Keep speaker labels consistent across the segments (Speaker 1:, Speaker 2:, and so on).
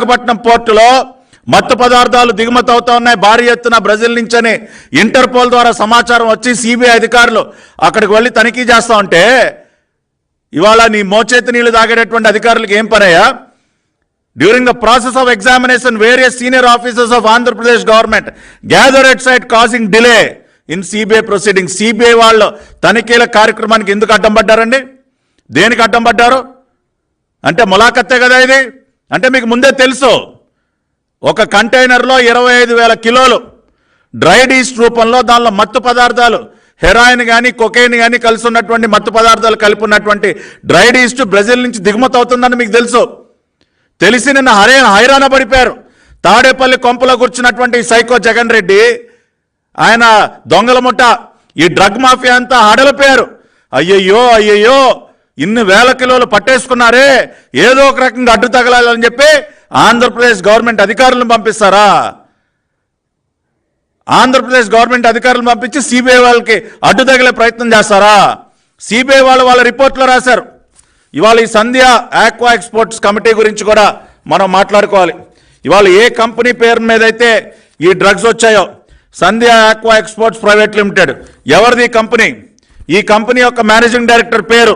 Speaker 1: విశాఖపట్నం పోర్టులో మత్తు పదార్థాలు దిగుమతి అవుతా ఉన్నాయి భారీ ఎత్తున బ్రెజిల్ నుంచని ఇంటర్పోల్ ద్వారా సమాచారం వచ్చి సిబిఐ అధికారులు అక్కడికి వెళ్ళి తనిఖీ చేస్తా ఉంటే ఇవాళ నీ మోచేతి నీళ్లు తాగేటటువంటి అధికారులకు ఏం పనయ్యా? During the process of examination various senior officers of Andhra Pradesh government gather at site causing delay in CBI proceeding. CBI వాళ్ళు తనిఖీల కార్యక్రమానికి ఎందుకు అడ్డం పడ్డారండి? దేనికి అడ్డం పడ్డారు అంటే ములాఖత్తే కదా ఇది. అంటే మీకు ముందే తెలుసు ఒక కంటైనర్లో 25,000 కిలోలు డ్రైడ్ ఈస్ట్ రూపంలో దానిలో మత్తు పదార్థాలు హెరాయిన్ కానీ కొకైన్ కానీ కలిసి ఉన్నటువంటి మత్తు పదార్థాలు కలిపి ఉన్నటువంటి డ్రైడ్ ఈస్ట్ బ్రెజిల్ నుంచి దిగుమతి అవుతుందని మీకు తెలుసు. తెలిసి నిన్న హైరాణ పడిపోయారు. తాడేపల్లి కొంపలో కూర్చున్నటువంటి సైకో జగన్ రెడ్డి, ఆయన దొంగల ముఠ, ఈ డ్రగ్ మాఫియా అంతా హడలిపోయారు. అయ్యయ్యో ఇన్ని వేల కిలోలు పట్టేసుకున్నారే, ఏదో ఒక రకంగా అడ్డు తగలాలని చెప్పి ఆంధ్రప్రదేశ్ గవర్నమెంట్ అధికారులను పంపిస్తారా? ఆంధ్రప్రదేశ్ గవర్నమెంట్ అధికారులను పంపించి సిబిఐ వాళ్ళకి అడ్డు తగిలే ప్రయత్నం చేస్తారా? సిబిఐ వాళ్ళు వాళ్ళ రిపోర్ట్లో రాశారు. ఇవాళ ఈ సంధ్య ఆక్వా ఎక్స్పోర్ట్స్ కమిటీ గురించి కూడా మనం మాట్లాడుకోవాలి. ఇవాళ ఏ కంపెనీ పేరు మీద అయితే ఈ డ్రగ్స్ వచ్చాయో, సంధ్య ఆక్వా ఎక్స్పోర్ట్స్ ప్రైవేట్ లిమిటెడ్, ఎవరిది కంపెనీ? ఈ కంపెనీ యొక్క మేనేజింగ్ డైరెక్టర్ పేరు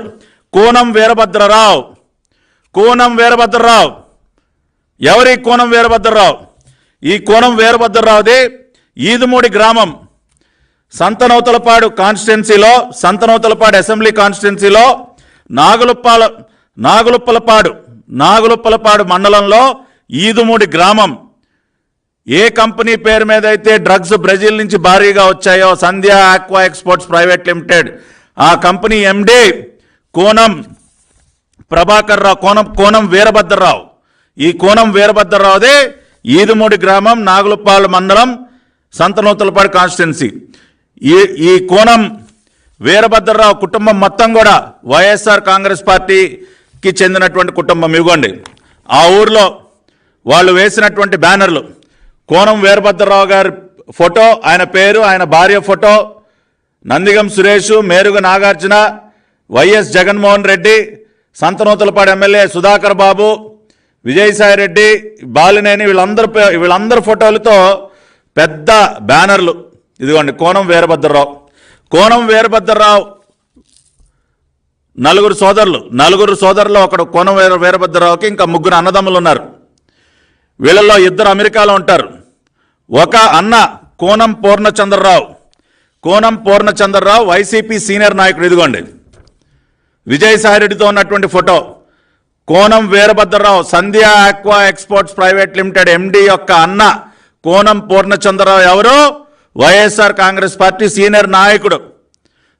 Speaker 1: కోనం వీరభద్రరావు. కోనం వీరభద్రరావు ఎవరి? కోనం వీరభద్రరావు. ఈ కోనం వీరభద్రరావుది ఈదుమూడి గ్రామం సంతనూతలపాడు కాన్స్టిట్యున్సీలో, సంతనూతలపాడు అసెంబ్లీ కాన్స్టిట్యున్సీలో నాగులుప్పలపాడు మండలంలో ఈదుమూడి గ్రామం. ఏ కంపెనీ పేరు మీద అయితే డ్రగ్స్ బ్రెజిల్ నుంచి భారీగా వచ్చాయో, సంధ్య ఆక్వా ఎక్స్పోర్ట్స్ ప్రైవేట్ లిమిటెడ్, ఆ కంపెనీ ఎండి కోనం ప్రభాకర్ రావు, కోనం వీరభద్రరావు. ఈ కోనం వీరభద్రరావుదే ఈదుమూడి గ్రామం, నాగులుప్పాల మండలం, సంతనూతలపాడు కాన్స్టిట్యున్సీ. ఈ కోనం వీరభద్రరావు కుటుంబం మొత్తం కూడా వైఎస్ఆర్ కాంగ్రెస్ పార్టీకి చెందినటువంటి కుటుంబం. ఇవ్వండి ఆ ఊర్లో వాళ్ళు వేసినటువంటి బ్యానర్లు, కోనం వీరభద్రరావు గారి ఫోటో, ఆయన పేరు, ఆయన భార్య photo, Nandigam Suresh, Meruga Nagarjuna, YS Jaganmohan Reddy, Santhanuthalapadu MLA Sudhakar Babu, Vijayasai Reddy, Balineni, వీళ్ళందరి ఫోటోలతో పెద్ద బ్యానర్లు. ఇదిగోండి కోనం వీరభద్రరావు. కోనం వీరభద్రరావు నలుగురు సోదరులు, ఒకడు కోనం వీరభద్రరావుకి ఇంకా ముగ్గురు అన్నదమ్ములు ఉన్నారు. వీళ్ళల్లో ఇద్దరు అమెరికాలో ఉంటారు. ఒక అన్న కోనం పూర్ణచంద్రరావు వైసీపీ సీనియర్ నాయకుడు. ఇదిగోండి విజయసాయిరెడ్డితో ఉన్నటువంటి photo. Konam Veerabhadra Rao Sandhya aqua exports private limited MD యొక్క అన్న కోనం పూర్ణచంద్రరావు ఎవరు? వైఎస్ఆర్ కాంగ్రెస్ పార్టీ సీనియర్ నాయకుడు,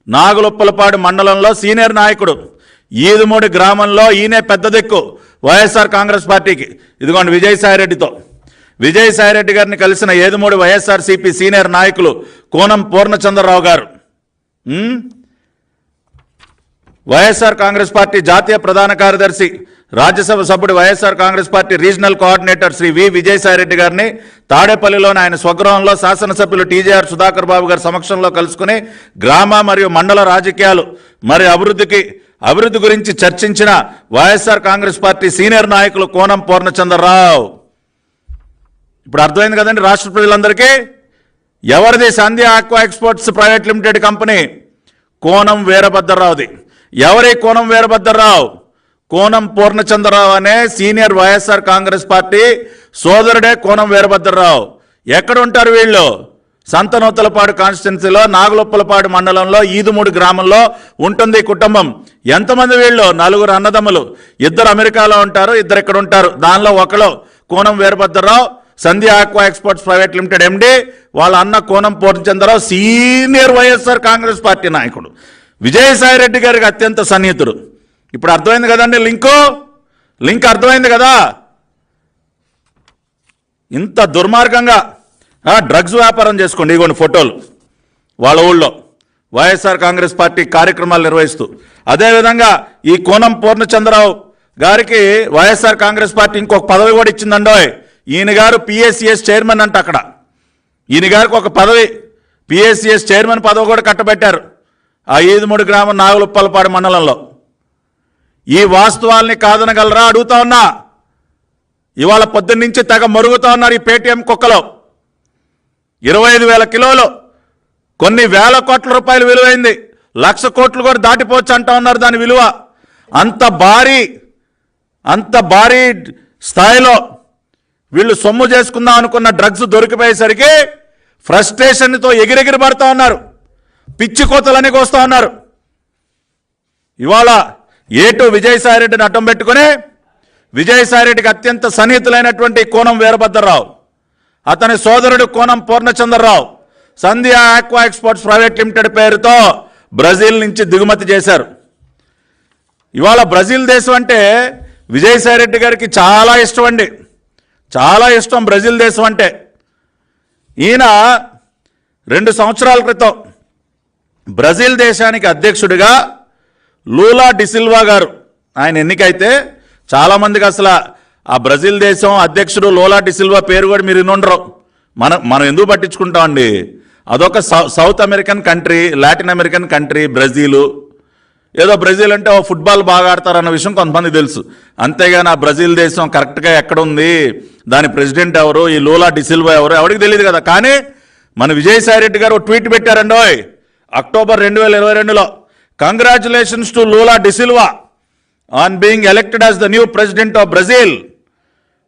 Speaker 1: నాగులుప్పలపాడు మండలంలో సీనియర్ నాయకుడు, ఈదుమూడి గ్రామంలో ఈయనే పెద్ద దిక్కు వైఎస్ఆర్ కాంగ్రెస్ పార్టీకి. ఇదిగోండి విజయసాయిరెడ్డి గారిని కలిసిన ఈదుమూడి వైఎస్ఆర్సీపీ సీనియర్ నాయకులు కోనం పూర్ణచంద్రరావు గారు. వైఎస్ఆర్ కాంగ్రెస్ పార్టీ జాతీయ ప్రధాన కార్యదర్శి, రాజ్యసభ సభ్యుడు, YSR Congress party regional coordinator Shri V Vijayasai Reddy గారిని తాడేపల్లిలోని ఆయన స్వగృహంలో శాసనసభ్యులు టీజేఆర్ సుధాకర్ బాబు గారి సమక్షంలో కలుసుకుని గ్రామ మరియు మండల రాజకీయాలు మరియు అభివృద్ధి గురించి చర్చించిన వైఎస్ఆర్ కాంగ్రెస్ పార్టీ సీనియర్ నాయకులు కోనం పూర్ణచంద్రరావు. ఇప్పుడు అర్థమైంది కదండి రాష్ట్ర ప్రజలందరికీ ఎవరిది Sandhya aqua exports private limited company? Konam వీరభద్రరావుది. ఎవరి కోనం వీరభద్రరావు? కోనం పూర్ణచంద్రరావు అనే సీనియర్ వైఎస్ఆర్ కాంగ్రెస్ పార్టీ సోదరుడే కోనం వీరభద్రరావు. ఎక్కడ ఉంటారు వీళ్ళు? సంతనూతలపాడు కాన్స్టిట్యున్సీలో నాగులుప్పలపాడు మండలంలో ఈదుమూడి గ్రామంలో ఉంటుంది కుటుంబం. ఎంతమంది వీళ్ళు? నలుగురు అన్నదమ్ములు. ఇద్దరు అమెరికాలో ఉంటారు, ఇద్దరు ఇక్కడ ఉంటారు. దానిలో ఒకరు Konam Veerabhadra Rao Sandhya aqua exports private limited MD, వాళ్ళ అన్న Konam Purnachandra Rao senior YSR Congress party నాయకుడు, విజయసాయిరెడ్డి గారికి అత్యంత సన్నిహితుడు. ఇప్పుడు అర్థమైంది కదండి లింక్ అర్థమైంది కదా? ఇంత దుర్మార్గంగా డ్రగ్స్ వ్యాపారం చేసుకోండి. ఇగోండి ఫోటోలు వాళ్ళ ఊళ్ళో వైఎస్ఆర్ కాంగ్రెస్ పార్టీ కార్యక్రమాలు నిర్వహిస్తూ. అదేవిధంగా ఈ కోనం పూర్ణచంద్రరావు గారికి వైఎస్ఆర్ కాంగ్రెస్ పార్టీ ఇంకొక పదవి కూడా ఇచ్చిందండోయ్. ఈయన గారు పిఎస్సిఎస్ చైర్మన్ అంట. అక్కడ ఈయన గారికి ఒక పదవి, పిఎస్సిఎస్ చైర్మన్ పదవి కూడా కట్టబెట్టారు ఆ ఈదుమూడి గ్రామం నాగులుప్పలపాడు మండలంలో. ఈ వాస్తవాల్ని కాదనగలరా అడుగుతా ఉన్నా. ఇవాళ పొద్దున్న నుంచి తెగ మరుగుతూ ఉన్నారు ఈ పేటీఎం కుక్కలో. 25,000 కిలోలు, కొన్ని వేల కోట్ల రూపాయలు విలువైంది, 1,00,000 కోట్లు కూడా దాటిపోవచ్చు అంటా ఉన్నారు దాని విలువ. అంత భారీ స్థాయిలో వీళ్ళు సొమ్ము చేసుకుందాం అనుకున్న డ్రగ్స్ దొరికిపోయేసరికి ఫ్రస్ట్రేషన్తో ఎగిరెగిరి పడుతూ ఉన్నారు, పిచ్చి కోతలని కోస్తూ ఉన్నారు. ఇవాళ ఏటు విజయసాయిరెడ్డిని అడ్డం పెట్టుకుని విజయసాయిరెడ్డికి అత్యంత సన్నిహితులైనటువంటి కోనం వీరభద్రరావు, అతని సోదరుడు కోనం పూర్ణచంద్రరావు సంధ్య ఆక్వా ఎక్స్పోర్ట్స్ ప్రైవేట్ లిమిటెడ్ పేరుతో బ్రెజిల్ నుంచి దిగుమతి చేశారు. ఇవాళ బ్రెజిల్ దేశం అంటే విజయసాయిరెడ్డి గారికి చాలా ఇష్టం అండి, చాలా ఇష్టం బ్రెజిల్ దేశం అంటే. ఈయన 2 సంవత్సరాల క్రితం బ్రెజిల్ దేశానికి అధ్యక్షుడిగా లూలా డిసిల్వా గారు ఆయన ఎన్నికైతే చాలామందికి అసలు ఆ బ్రెజిల్ దేశం అధ్యక్షుడు లూలా డిసిల్వా పేరు కూడా మీరు వినుండరు. మనం ఎందుకు పట్టించుకుంటామండి? అదొక south American country, Latin American country Brazil. ఏదో బ్రెజిల్ అంటే ఓ ఫుట్బాల్ బాగా ఆడతారన్న విషయం కొంతమంది తెలుసు, అంతేగాని ఆ బ్రెజిల్ దేశం కరెక్ట్గా ఎక్కడుంది, దాని ప్రెసిడెంట్ ఎవరు, ఈ లూలా డిసిల్వా ఎవరు ఎవరికి తెలియదు కదా. కానీ మన విజయసాయిరెడ్డి గారు ట్వీట్ పెట్టారండోయ్ అక్టోబర్ 2022లో, congratulations to Lula da Silva on being elected as the new president of Brazil,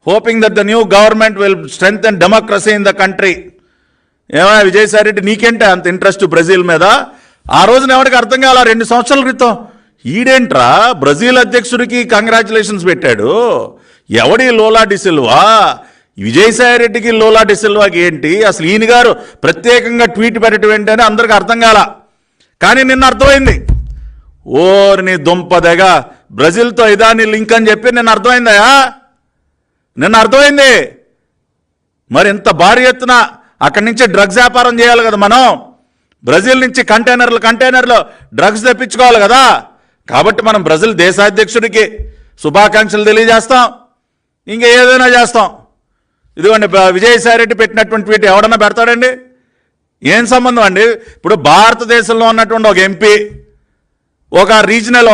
Speaker 1: hoping that the new government will strengthen democracy in the country. ఏమైనా విజయసాయిరెడ్డి నీకేంటే అంత ఇంట్రెస్ట్ బ్రెజిల్ మీద? ఆ రోజున ఎవరికి అర్థం కాల, 2 సంవత్సరాల క్రితం ఈడేంట్రా బ్రెజిల్ అధ్యక్షుడికి కంగ్రాచులేషన్స్ పెట్టాడు, ఎవడి లూలా డిసిల్వా, విజయసాయిరెడ్డికి లూలా డిసిల్వాకి ఏంటి అసలు, ఈయన గారు ప్రత్యేకంగా ట్వీట్ పెట్టడం ఏంటని అందరికి అర్థం కాల. కానీ నిన్న అర్థమైంది, ఓర్ని దుంపదగా బ్రెజిల్తో ఇదాని లింక్ అని చెప్పి నిన్న అర్థమైందయా, నిన్న అర్థమైంది. మరి ఇంత భారీ ఎత్తున అక్కడి నుంచి డ్రగ్స్ వ్యాపారం చేయాలి కదా మనం, బ్రెజిల్ నుంచి కంటైనర్లు డ్రగ్స్ తెప్పించుకోవాలి కదా. కాబట్టి మనం బ్రెజిల్ దేశాధ్యక్షుడికి శుభాకాంక్షలు తెలియజేస్తాం, ఇంకా ఏదైనా చేస్తాం. ఇదిగోండి విజయసాయిరెడ్డి పెట్టినటువంటి ట్వీట్ ఎవడన్నా పెడతాడండి? ఏం సంబంధం అండి? ఇప్పుడు భారతదేశంలో ఉన్నటువంటి ఒక ఎంపీ, ఒక రీజనల్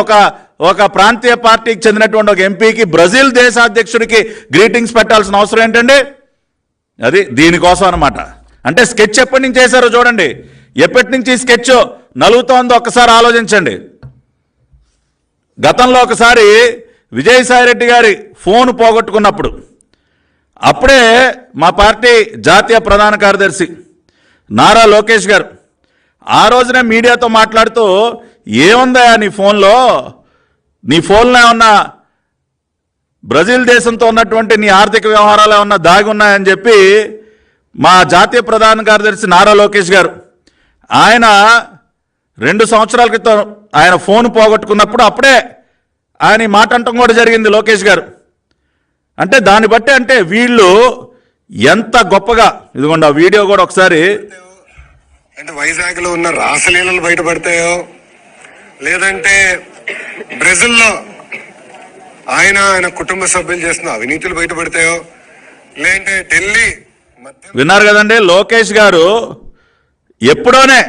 Speaker 1: ఒక ప్రాంతీయ పార్టీకి చెందినటువంటి ఒక ఎంపీకి బ్రెజిల్ దేశాధ్యక్షుడికి గ్రీటింగ్స్ పెట్టాల్సిన అవసరం ఏంటండి? అది దీనికోసం అనమాట. అంటే స్కెచ్ ఎప్పటి నుంచి చేశారో చూడండి, ఎప్పటి నుంచి స్కెచ్ నలుగుతోందో ఒక్కసారి ఆలోచించండి. గతంలో ఒకసారి విజయసాయిరెడ్డి గారి ఫోన్ పోగొట్టుకున్నప్పుడు, అప్పుడే మా పార్టీ జాతీయ ప్రధాన కార్యదర్శి నారా లోకేష్ గారు ఆ రోజునే మీడియాతో మాట్లాడుతూ, ఏముందా నీ ఫోన్లో ఏమన్నా బ్రెజిల్ దేశంతో ఉన్నటువంటి నీ ఆర్థిక వ్యవహారాలు ఏమన్నా దాగి ఉన్నాయని చెప్పి మా జాతీయ ప్రధాన కార్యదర్శి నారా లోకేష్ గారు, ఆయన 2 సంవత్సరాల క్రితం ఆయన ఫోన్ పోగొట్టుకున్నప్పుడు అప్పుడే ఆయన ఈ మాట అంటం కూడా జరిగింది లోకేష్ గారు. అంటే దాన్ని బట్టి అంటే వీళ్ళు ఎంత గొప్పగా, ఇదిగోండి ఆ వీడియో కూడా ఒకసారి.
Speaker 2: అంటే వైజాగ్లో ఉన్న రాసలీలలు బయటపడతాయో, లేదంటే బ్రెజిల్లో ఆయన కుటుంబ సభ్యులు చేస్తున్న అవినీతులు బయటపడతాయో, లేదంటే ఢిల్లీ.
Speaker 1: విన్నారు కదండి లోకేష్ గారు ఎప్పుడోనే,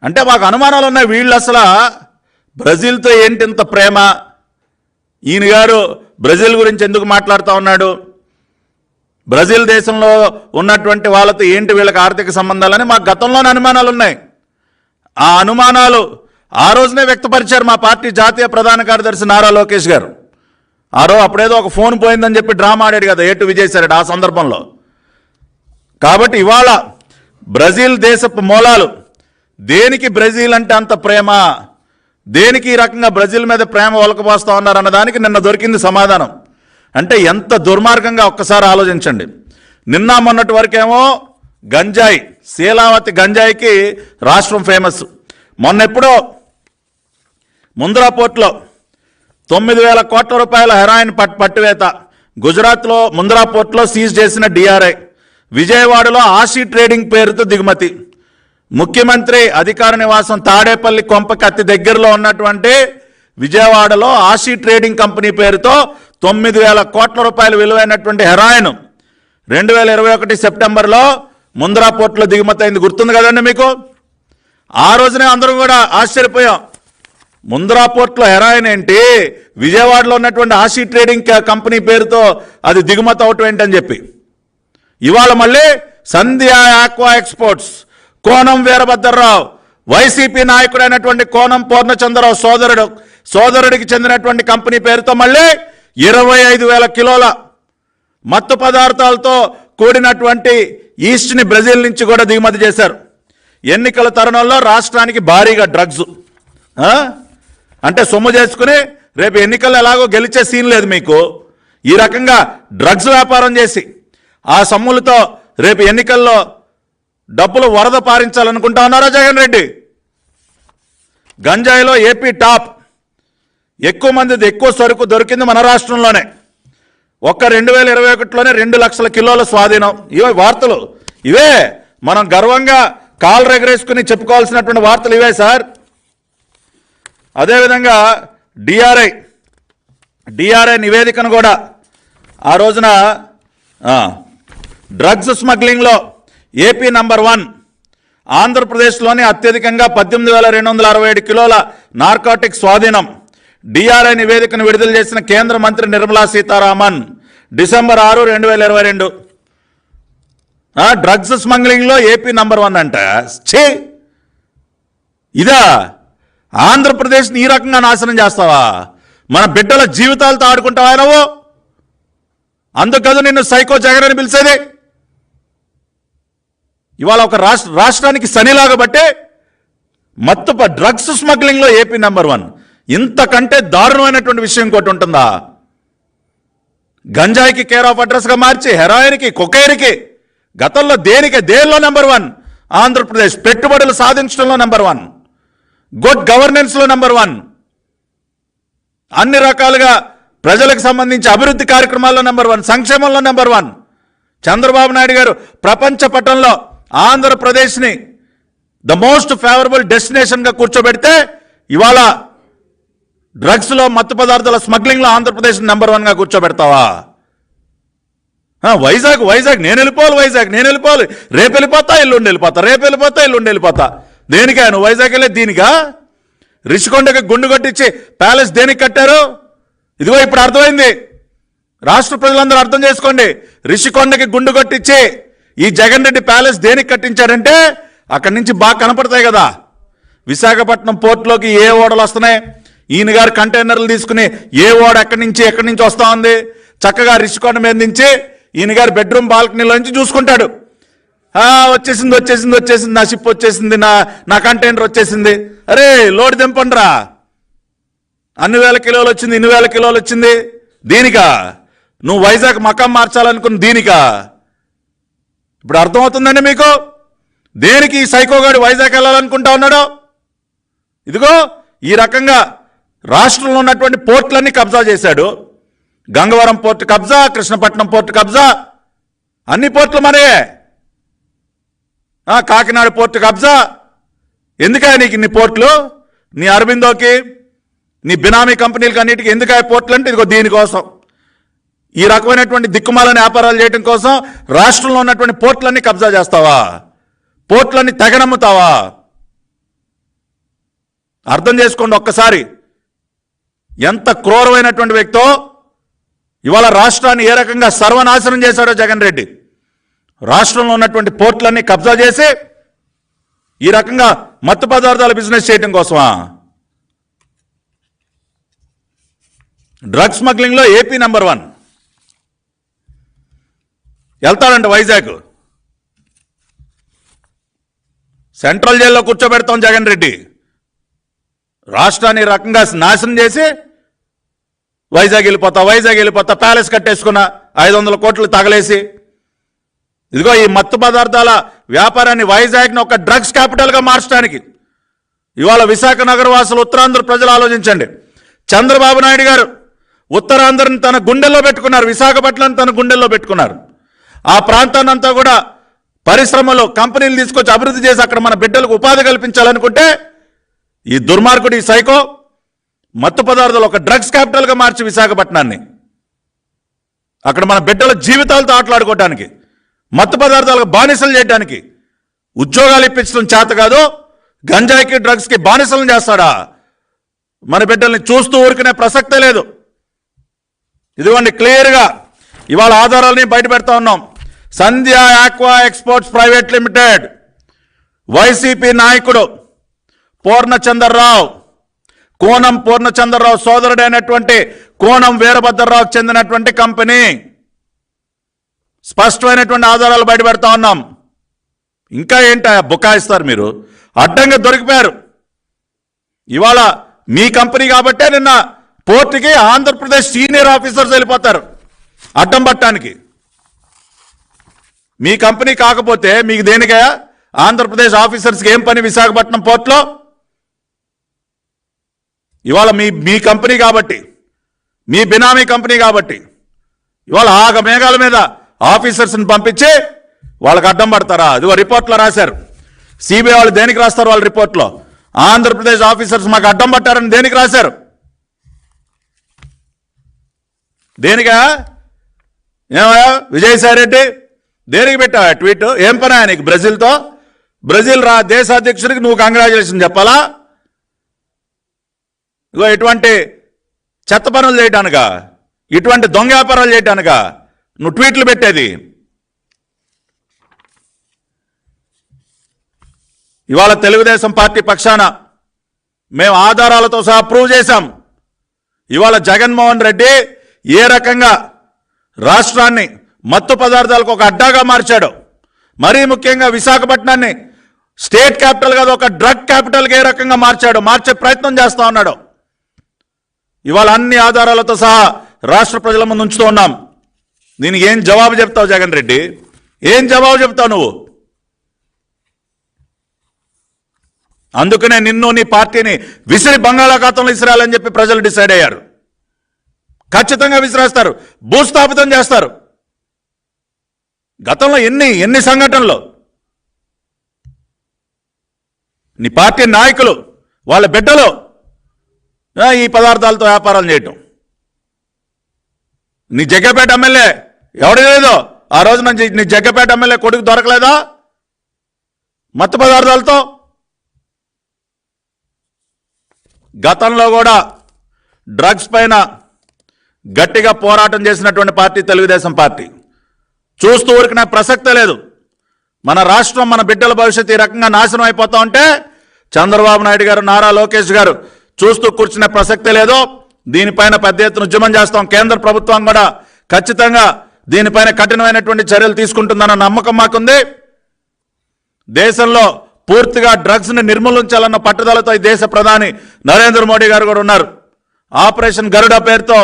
Speaker 1: అంటే మాకు అనుమానాలు ఉన్నాయి వీళ్ళు అసలు బ్రెజిల్తో ఏంటి ఇంత ప్రేమ, ఈయన గారు బ్రెజిల్ గురించి ఎందుకు మాట్లాడుతూ ఉన్నాడు, బ్రెజిల్ దేశంలో ఉన్నటువంటి వాళ్ళతో ఏంటి వీళ్ళకి ఆర్థిక సంబంధాలని మాకు గతంలోనే అనుమానాలు ఉన్నాయి. ఆ అనుమానాలు ఆ రోజునే వ్యక్తపరిచారు మా పార్టీ జాతీయ ప్రధాన కార్యదర్శి నారా లోకేష్ గారు. అప్పుడేదో ఒక ఫోన్ పోయిందని చెప్పి డ్రామా ఆడాడు కదా ఏటు విజయసాయిరెడ్డి ఆ సందర్భంలో. కాబట్టి ఇవాళ బ్రెజిల్ దేశపు మూలాలు, దేనికి బ్రెజిల్ అంటే అంత ప్రేమ, దేనికి ఈ రకంగా బ్రెజిల్ మీద ప్రేమ ఒలకపోస్తూ ఉన్నారన్న దానికి నిన్న దొరికింది సమాధానం. అంటే ఎంత దుర్మార్గంగా ఒక్కసారి ఆలోచించండి. నిన్న మొన్నటి వరకేమో గంజాయి, శీలావతి గంజాయికి రాష్ట్రం ఫేమస్. మొన్నెప్పుడో ముంద్రా పోర్ట్లో 9,000 కోట్ల రూపాయల హెరాయిన్ పట్టువేత, గుజరాత్లో ముంద్రా పోర్ట్లో సీజ్ చేసిన డిఆర్ఐ, విజయవాడలో ఆషీ ట్రేడింగ్ పేరుతో దిగుమతి, ముఖ్యమంత్రి అధికార నివాసం తాడేపల్లి కొంపకి అతి దగ్గరలో ఉన్నటువంటి విజయవాడలో ఆషీ ట్రేడింగ్ కంపెనీ పేరుతో 9,000 కోట్ల రూపాయలు విలువైనటువంటి హెరాయిన్ 2021 సెప్టెంబర్లో ముంద్రా పోర్ట్లో దిగుమతి అయింది. గుర్తుంది కదండి మీకు? ఆ రోజునే అందరూ కూడా ఆశ్చర్యపోయాం, ముంద్రా పోర్ట్లో హెరాయిన్ ఏంటి, విజయవాడలో ఉన్నటువంటి ఆశీ ట్రేడింగ్ కంపెనీ పేరుతో అది దిగుమతి అవటం ఏంటని చెప్పి ఇవాళ మళ్ళీ Sandhya aqua exports, Konam Veerabhadra Rao, YCP నాయకుడైనటువంటి కోనం పూర్ణచంద్రరావు సోదరుడికి చెందినటువంటి కంపెనీ పేరుతో మళ్ళీ 25,000 కిలోల మత్తు పదార్థాలతో కూడినటువంటి ఈస్ట్ని బ్రెజిల్ నుంచి కూడా దిగుమతి చేశారు. ఎన్నికల తరుణంలో రాష్ట్రానికి భారీగా డ్రగ్స్ అంటే సొమ్ము చేసుకుని రేపు ఎన్నికల్లో ఎలాగో గెలిచే సీన్ లేదు మీకు. ఈ రకంగా డ్రగ్స్ వ్యాపారం చేసి ఆ సొమ్ములతో రేపు ఎన్నికల్లో డబ్బులు వరద పారించాలనుకుంటా ఉన్నారా జగన్ రెడ్డి? గంజాయిలో ఏపీ టాప్, ఎక్కువ మంది ఎక్కువ సరుకు దొరికింది మన రాష్ట్రంలోనే. ఒక్క 2021లోనే 2 లక్షల కిలోల స్వాధీనం. ఇవే వార్తలు, ఇవే మనం గర్వంగా కాలు రెగరేసుకుని చెప్పుకోవాల్సినటువంటి వార్తలు ఇవే సార్. అదేవిధంగా డిఆర్ఐ నివేదికను కూడా ఆ రోజున డ్రగ్స్ స్మగ్లింగ్లో ఏపీ నంబర్ 1, ఆంధ్రప్రదేశ్లోని అత్యధికంగా 18,267 కిలోల నార్కాటిక్ స్వాధీనం. డిఆర్ఐ నివేదికను విడుదల చేసిన కేంద్ర మంత్రి నిర్మలా సీతారామన్ డిసెంబర్ 6, 2022. డ్రగ్స్ స్మగ్లింగ్లో ఏపీ నంబర్ 1 అంట. ఇదా ఆంధ్రప్రదేశ్ని ఈ రకంగా నాశనం చేస్తావా? మన బిడ్డల జీవితాలతో ఆడుకుంటావా నువ్వు? అందుకదు నిన్ను సైకో జగన్ అని పిలిచేది. ఇవాళ ఒక రాష్ట్రానికి శనిలాగా బట్టే డ్రగ్స్ స్మగ్లింగ్లో ఏపీ నంబర్ 1. ఇంతకంటే దారుణమైనటువంటి విషయం ఇంకోటి ఉంటుందా? గంజాయికి కేర్ ఆఫ్ అడ్రస్గా మార్చి హెరాయిన్కి, కొకైన్కి గతంలో దేనిలో నెంబర్ 1 ఆంధ్రప్రదేశ్. పెట్టుబడులు సాధించడంలో నెంబర్ 1, గుడ్ గవర్నెన్స్లో నెంబర్ 1, అన్ని రకాలుగా ప్రజలకు సంబంధించి అభివృద్ధి కార్యక్రమాల్లో నెంబర్ 1, సంక్షేమంలో నెంబర్ 1. చంద్రబాబు నాయుడు గారు ప్రపంచ పటంలో ఆంధ్రప్రదేశ్ని ద మోస్ట్ ఫేవరబుల్ డెస్టినేషన్గా కూర్చోబెడితే ఇవాళ డ్రగ్స్లో మత్తు పదార్థాల స్మగ్లింగ్లో ఆంధ్రప్రదేశ్ నెంబర్ 1గా కూర్చోబెడతావా? వైజాగ్ నేను వెళ్ళిపోవాలి, రేపు వెళ్ళిపోతా ఎల్లుండి వెళ్ళిపోతా. దేనికా నువ్వు వైజాగ్ వెళ్ళే? దీనికా? రిషికొండకి గుండు కొట్టించి ప్యాలెస్ దేనికి కట్టారు? ఇదిగో ఇప్పుడు అర్థమైంది. రాష్ట్ర ప్రజలందరూ అర్థం చేసుకోండి. రిషికొండకి గుండు కొట్టించి ఈ జగన్ రెడ్డి ప్యాలెస్ దేనికి కట్టించాడంటే అక్కడి నుంచి బాగా కనపడతాయి కదా. విశాఖపట్నం పోర్టులోకి ఏ ఓడలు వస్తున్నాయి, ఈయన గారు కంటైనర్లు తీసుకుని ఏ ఓడ ఎక్కడి నుంచి వస్తా ఉంది, చక్కగా రిషికొండ మీద నుంచి ఈయన గారు బెడ్రూమ్ బాల్కనీలో నుంచి చూసుకుంటాడు. వచ్చేసింది, నా షిప్ వచ్చేసింది, నా కంటైనర్ వచ్చేసింది. అరే లోడ్ దింపండిరా, అన్ని వేల కిలోలు వచ్చింది, ఇన్ని వేల కిలోలు వచ్చింది. దీనికా నువ్వు వైజాగ్ మకాం మార్చాలనుకున్న? దీనికా? ఇప్పుడు అర్థమవుతుందండి మీకు దేనికి ఈ సైకోగాడు వైజాగ్ వెళ్ళాలనుకుంటా ఉన్నాడో? ఇదిగో ఈ రకంగా రాష్ట్రంలో ఉన్నటువంటి పోర్టులన్నీ కబ్జా చేశాడు. గంగవరం పోర్టు కబ్జా, కృష్ణపట్నం పోర్టు కబ్జా, అన్ని పోర్టులు మరే. కాకినాడ పోర్టు కబ్జా. ఎందుకా నీకు ఇన్ని పోర్టులు? నీ అరబిందోకి, నీ బినామీ కంపెనీలకి అన్నిటికీ ఎందుకా పోర్టులు అంటే ఇదిగో దీనికోసం. ఈ రకమైనటువంటి దిక్కుమాలని వ్యాపారాలు చేయడం కోసం రాష్ట్రంలో ఉన్నటువంటి పోర్టులన్నీ కబ్జా చేస్తావా? పోర్టులన్నీ తెగనమ్ముతావా? అర్థం చేసుకోండి ఒక్కసారి ఎంత క్రూరమైనటువంటి వ్యక్తో. ఇవాళ రాష్ట్రాన్ని ఏ రకంగా సర్వనాశనం చేశాడో జగన్ రెడ్డి. రాష్ట్రంలో ఉన్నటువంటి పోర్టులన్నీ కబ్జా చేసి ఈ రకంగా మత్తు పదార్థాల బిజినెస్ చేయడం కోసమా? డ్రగ్ స్మగ్లింగ్లో ఏపీ నంబర్ 1. వెళ్తాడంట వైజాగ్, సెంట్రల్ జైల్లో కూర్చోబెడతాం జగన్ రెడ్డి. రాష్ట్రాన్ని రకంగా నాశనం చేసి వైజాగ్ వెళ్ళిపోతా ప్యాలెస్ కట్టేసుకున్న 500 కోట్లు తగలేసి. ఇదిగో ఈ మత్తు పదార్థాల వ్యాపారాన్ని వైజాగ్ని ఒక డ్రగ్స్ క్యాపిటల్గా మార్చడానికి ఇవాళ విశాఖ నగరవాసులు, ఉత్తరాంధ్ర ప్రజలు ఆలోచించండి. చంద్రబాబు నాయుడు గారు ఉత్తరాంధ్రని తన గుండెల్లో పెట్టుకున్నారు, విశాఖపట్నాన్ని తన గుండెల్లో పెట్టుకున్నారు. ఆ ప్రాంతాన్ని అంతా కూడా పరిశ్రమలు, కంపెనీలు తీసుకొచ్చి అభివృద్ధి చేసి అక్కడ మన బిడ్డలకు ఉపాధి కల్పించాలనుకుంటే ఈ దుర్మార్గుడు, ఈ సైకో మత్తు పదార్థాలు ఒక డ్రగ్స్ క్యాపిటల్గా మార్చి విశాఖపట్నాన్ని అక్కడ మన బిడ్డల జీవితాలతో ఆటలాడుకోవడానికి, మత్తు పదార్థాలకు బానిసలు చేయడానికి, ఉద్యోగాలు ఇప్పించడం చేత కాదు, గంజాయికి డ్రగ్స్కి బానిసలను చేస్తాడా? మన బిడ్డల్ని చూస్తూ ఊరుకునే ప్రసక్తే లేదు. ఇదిగోండి క్లియర్గా ఇవాళ ఆధారాలని బయట పెడతా ఉన్నాం. Sandhya aqua exports private limited YCP నాయకుడు పూర్ణచంద్రరావు, కోనం పూర్ణచంద్రరావు సోదరుడైనటువంటి కోనం వీరభద్రరావుకు చెందినటువంటి కంపెనీ. స్పష్టమైనటువంటి ఆధారాలు బయట పెడతా ఉన్నాం. ఇంకా ఏంటా బుకాయిస్తారు మీరు? అడ్డంగా దొరికిపోయారు. ఇవాళ మీ కంపెనీ కాబట్టే నిన్న పోర్టుకి ఆంధ్రప్రదేశ్ సీనియర్ ఆఫీసర్స్ వెళ్ళిపోతారు అడ్డం పట్టడానికి. మీ కంపెనీ కాకపోతే మీకు దేనిగా ఆంధ్రప్రదేశ్ ఆఫీసర్స్కి ఏం పని విశాఖపట్నం పోర్టులో? ఇవాళ మీ కంపెనీ కాబట్టి, మీ బినామీ కంపెనీ కాబట్టి ఇవాళ ఆగ మేఘాల మీద ఆఫీసర్స్ని పంపించి వాళ్ళకి అడ్డం పడతారా? అది రిపోర్ట్లో రాశారు. సిబిఐ వాళ్ళు దేనికి రాస్తారు? వాళ్ళ రిపోర్ట్లో ఆంధ్రప్రదేశ్ ఆఫీసర్స్ మాకు అడ్డం పట్టారని దేనికి రాశారు? దేనికా? ఏమయ్యా విజయసాయి రెడ్డి దేనికి పెట్టావా ట్వీట్? ఏం పని నీకు బ్రెజిల్తో? బ్రెజిల్ దేశాధ్యక్షుడికి నువ్వు కంగ్రాచులేషన్ చెప్పాలా? ఇగో ఇటువంటి చెత్త పనులు చేయటానుగా, ఇటువంటి దొంగ వ్యాపారాలు చేయటానుగా నువ్వు ట్వీట్లు పెట్టేది. ఇవాళ తెలుగుదేశం పార్టీ పక్షాన మేము ఆధారాలతో సహా ప్రూవ్ చేశాం. ఇవాళ జగన్మోహన్ రెడ్డి ఏ రకంగా రాష్ట్రాన్ని మత్తు పదార్థాలకు ఒక అడ్డాగా మార్చాడు, మరీ ముఖ్యంగా విశాఖపట్నాన్ని స్టేట్ క్యాపిటల్ కాదు ఒక డ్రగ్ క్యాపిటల్గా ఏ రకంగా మార్చే ప్రయత్నం చేస్తా ఉన్నాడు. ఇవాళ అన్ని ఆధారాలతో సహా రాష్ట్ర ప్రజల ముందు ఉంచుతూ ఉన్నాం. దీనికి ఏం జవాబు చెప్తావు జగన్ రెడ్డి? ఏం జవాబు చెప్తావు నువ్వు? అందుకనే నిన్ను నీ పార్టీని విసిరి బంగాళాఖాతంలో విసిరాలని చెప్పి ప్రజలు డిసైడ్ అయ్యారు. ఖచ్చితంగా విసిరేస్తారు, భూస్థాపితం చేస్తారు. గతంలో ఎన్ని సంఘటనలు నీ పార్టీ నాయకులు వాళ్ళ బిడ్డలు ఈ పదార్థాలతో వ్యాపారాలు చేయటం. నీ జగ్గపేట ఎమ్మెల్యే ఎవడు లేదో ఆ రోజు నుంచి నీ జగ్గపేట ఎమ్మెల్యే కొడుకు దొరకలేదా మత్తు పదార్థాలతో? గతంలో కూడా డ్రగ్స్ పైన గట్టిగా పోరాటం చేసినటువంటి పార్టీ తెలుగుదేశం పార్టీ. చూస్తూ ఊరికిన ప్రసక్తే లేదు. మన రాష్ట్రం మన బిడ్డల భవిష్యత్తు ఈ రకంగా నాశనం అయిపోతా ఉంటే చంద్రబాబు నాయుడు గారు, నారా లోకేష్ గారు చూస్తూ కూర్చునే ప్రసక్తే లేదు. దీనిపైన పెద్ద ఎత్తున ఉద్యమం చేస్తాం. కేంద్ర ప్రభుత్వం కూడా ఖచ్చితంగా దీనిపైన కఠినమైనటువంటి చర్యలు తీసుకుంటుందన్న నమ్మకం మాకుంది. దేశంలో పూర్తిగా డ్రగ్స్ని నిర్మూలించాలన్న పట్టుదలతో ఈ దేశ ప్రధాని నరేంద్ర మోడీ గారు కూడా ఉన్నారు. ఆపరేషన్ గరుడ పేరుతో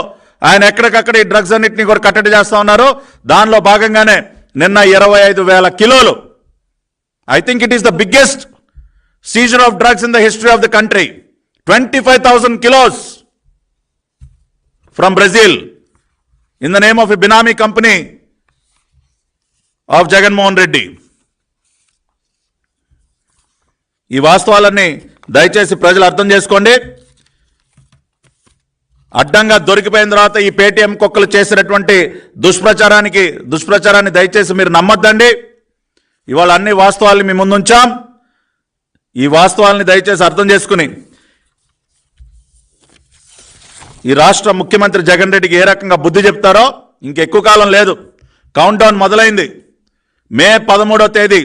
Speaker 1: ఆయన ఎక్కడికక్కడ ఈ డ్రగ్స్ అన్నింటినీ కూడా కట్టడి చేస్తూ ఉన్నారు. దానిలో భాగంగానే నిన్న 25,000 కిలోలు, I think it is the biggest Caesar of drugs in the history of the country. 25,000 kilos from Brazil in the name of a Binami company of Jagannath Reddy. ఈ వాస్తవాలన్నీ దయచేసి ప్రజలు అర్థం చేసుకోండి. అడ్డంగా దొరికిపోయిన తర్వాత ఈ పేటీఎం కుక్కలు చేసినటువంటి దుష్ప్రచారాన్ని దయచేసి మీరు నమ్మొద్దండి. ఇవాళ అన్ని వాస్తవాల్ని మీ ముందుంచాం. ఈ వాస్తవాల్ని దయచేసి అర్థం చేసుకుని ఈ రాష్ట్ర ముఖ్యమంత్రి జగన్ రెడ్డికి ఏ రకంగా బుద్ధి చెప్తారో ఇంకెక్కువ కాలం లేదు. కౌంట్ డౌన్ మొదలైంది. మే 13వ తేదీ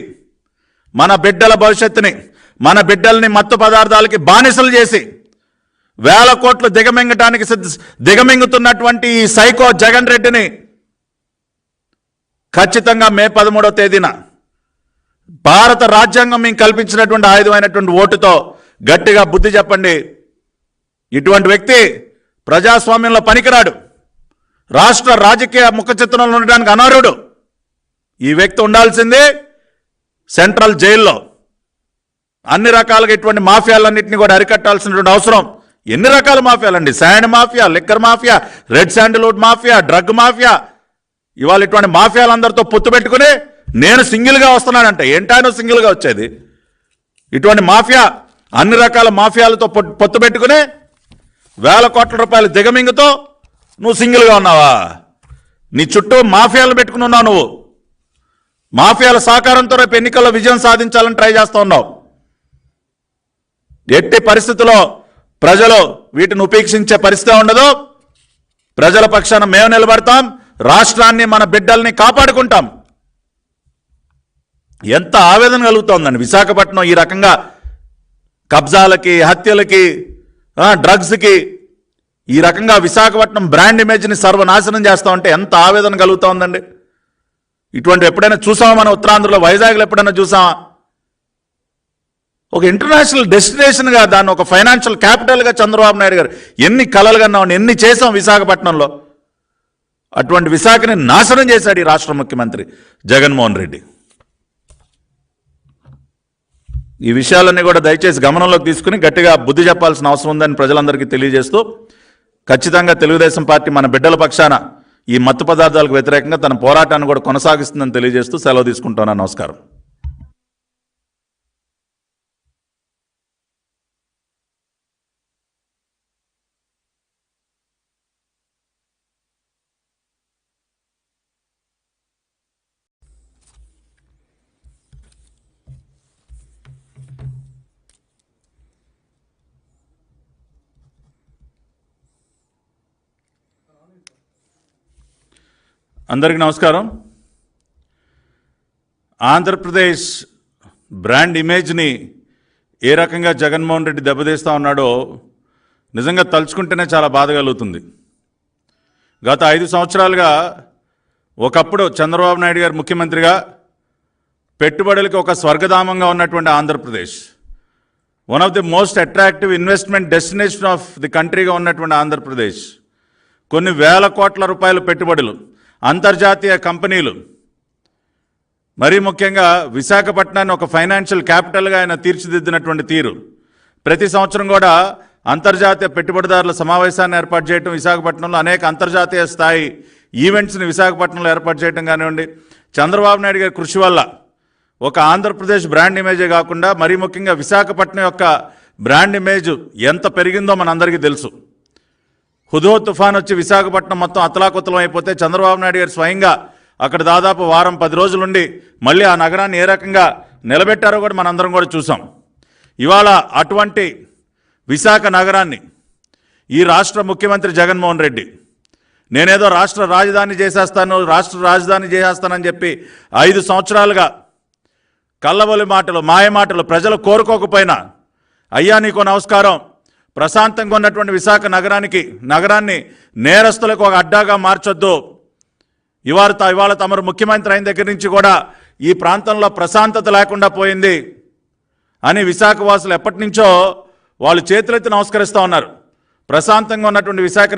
Speaker 1: మన బిడ్డల భవిష్యత్తుని, మన బిడ్డల్ని మత్తు పదార్థాలకి బానిసలు చేసి వేల కోట్లు దిగమింగుతున్నటువంటి ఈ సైకో జగన్ రెడ్డిని ఖచ్చితంగా మే 13వ తేదీన భారత రాజ్యాంగం మేము కల్పించినటువంటి ఆయుధమైనటువంటి ఓటుతో గట్టిగా బుద్ధి చెప్పండి. ఇటువంటి వ్యక్తి ప్రజాస్వామ్యంలో పనికిరాడు, రాష్ట్ర రాజకీయ ముఖ చిత్రంలో ఉండడానికి అనర్హుడు. ఈ వ్యక్తి ఉండాల్సింది సెంట్రల్ జైల్లో. అన్ని రకాలుగా ఇటువంటి మాఫియాలన్నింటినీ కూడా అరికట్టాల్సినటువంటి అవసరం. ఎన్ని రకాల మాఫియాలండి? Sand mafia, liquor mafia, red sandalwood mafia, drug mafia. ఇవాళ ఇటువంటి మాఫియాలందరితో పొత్తు పెట్టుకుని నేను సింగిల్గా వస్తున్నానంటే ఏంటానో సింగిల్గా వచ్చేది? ఇటువంటి మాఫియా, అన్ని రకాల మాఫియాలతో పొత్తు పెట్టుకుని వేల కోట్ల రూపాయలు దిగమింగుతో నువ్వు సింగిల్గా ఉన్నావా? నీ చుట్టూ మాఫియాలు పెట్టుకుని ఉన్నావు. నువ్వు మాఫియాల సహకారంతో రేపు ఎన్నికల్లో విజయం సాధించాలని ట్రై చేస్తూ ఉన్నావు. ఎట్టి పరిస్థితుల్లో ప్రజలు వీటిని ఉపేక్షించే పరిస్థితి ఉండదు. ప్రజల పక్షాన మేము నిలబడతాం, రాష్ట్రాన్ని మన బిడ్డల్ని కాపాడుకుంటాం. ఎంత ఆవేదన కలుగుతోందండి విశాఖపట్నం ఈ రకంగా కబ్జాలకి, హత్యలకి, డ్రగ్స్కి ఈ రకంగా విశాఖపట్నం బ్రాండ్ ఇమేజ్ని సర్వనాశనం చేస్తా ఉంటే ఎంత ఆవేదన కలుగుతూ ఉందండి. ఇటువంటి ఎప్పుడైనా చూసామా మన ఉత్తరాంధ్రలో? వైజాగ్లో ఎప్పుడైనా చూసామా? ఒక ఇంటర్నేషనల్ డెస్టినేషన్గా, దాన్ని ఒక ఫైనాన్షియల్ క్యాపిటల్గా చంద్రబాబు నాయుడు గారు ఎన్ని కలలు కన్నాం, ఎన్ని చేసాం విశాఖపట్నంలో. అటువంటి విశాఖని నాశనం చేశాడు ఈ రాష్ట్ర ముఖ్యమంత్రి జగన్మోహన్ రెడ్డి. ఈ విషయాలన్నీ కూడా దయచేసి గమనంలోకి తీసుకుని గట్టిగా బుద్ధి చెప్పాల్సిన అవసరం ఉందని ప్రజలందరికీ తెలియజేస్తూ, ఖచ్చితంగా తెలుగుదేశం పార్టీ మన బిడ్డల పక్షాన ఈ మత్తు పదార్థాలకు వ్యతిరేకంగా తన పోరాటాన్ని కూడా కొనసాగిస్తుందని తెలియజేస్తూ సెలవు తీసుకుంటున్నాను. నమస్కారం. అందరికీ నమస్కారం. ఆంధ్రప్రదేశ్ బ్రాండ్ ఇమేజ్ని ఏ రకంగా జగన్మోహన్ రెడ్డి దెబ్బతీస్తూ ఉన్నాడో నిజంగా తలుచుకుంటేనే చాలా బాధ కలుగుతుంది. గత 5 సంవత్సరాలుగా ఒకప్పుడు చంద్రబాబు నాయుడు గారు ముఖ్యమంత్రిగా పెట్టుబడులకి ఒక స్వర్గధామంగా ఉన్నటువంటి Andhra Pradesh, one of the most attractive investment destination of the కంట్రీగా ఉన్నటువంటి ఆంధ్రప్రదేశ్, కొన్ని వేల కోట్ల రూపాయల పెట్టుబడులు, అంతర్జాతీయ కంపెనీలు, మరీ ముఖ్యంగా విశాఖపట్నాన్ని ఒక ఫైనాన్షియల్ క్యాపిటల్గా ఆయన తీర్చిదిద్దినటువంటి తీరు, ప్రతి సంవత్సరం కూడా అంతర్జాతీయ పెట్టుబడిదారుల సమావేశాన్ని ఏర్పాటు చేయడం, విశాఖపట్నంలో అనేక అంతర్జాతీయ స్థాయి ఈవెంట్స్ని విశాఖపట్నంలో ఏర్పాటు చేయడం కానివ్వండి, చంద్రబాబు నాయుడు గారి కృషి వల్ల ఒక ఆంధ్రప్రదేశ్ బ్రాండ్ ఇమేజే కాకుండా మరీ ముఖ్యంగా విశాఖపట్నం యొక్క బ్రాండ్ ఇమేజ్ ఎంత పెరిగిందో మనందరికీ తెలుసు. హుదో తుఫాన్ వచ్చి విశాఖపట్నం మొత్తం అతలాకుతలం అయిపోతే చంద్రబాబు నాయుడు గారు స్వయంగా అక్కడ దాదాపు వారం 10 రోజులుండి మళ్ళీ ఆ నగరాన్ని ఏ రకంగా నిలబెట్టారో కూడా మనందరం కూడా చూసాం. ఇవాళ అటువంటి విశాఖ నగరాన్ని ఈ రాష్ట్ర ముఖ్యమంత్రి జగన్మోహన్ రెడ్డి నేనేదో రాష్ట్ర రాజధాని చేసేస్తానని చెప్పి 5 సంవత్సరాలుగా కల్లబొలి మాటలు, మాయ మాటలు, ప్రజలు కోరుకోకపోయినా అయ్యా నీకో నమస్కారం, ప్రశాంతంగా ఉన్నటువంటి విశాఖ నగరాన్ని నేరస్తులకు ఒక అడ్డాగా మార్చొద్దు. ఇవాళ తమరు ముఖ్యమంత్రి అయిన దగ్గర నుంచి కూడా ఈ ప్రాంతంలో ప్రశాంతత లేకుండా పోయింది అని విశాఖ వాసులు ఎప్పటి నుంచో వాళ్ళు చేతులెత్తి నమస్కరిస్తూ ఉన్నారు. ప్రశాంతంగా ఉన్నటువంటి విశాఖ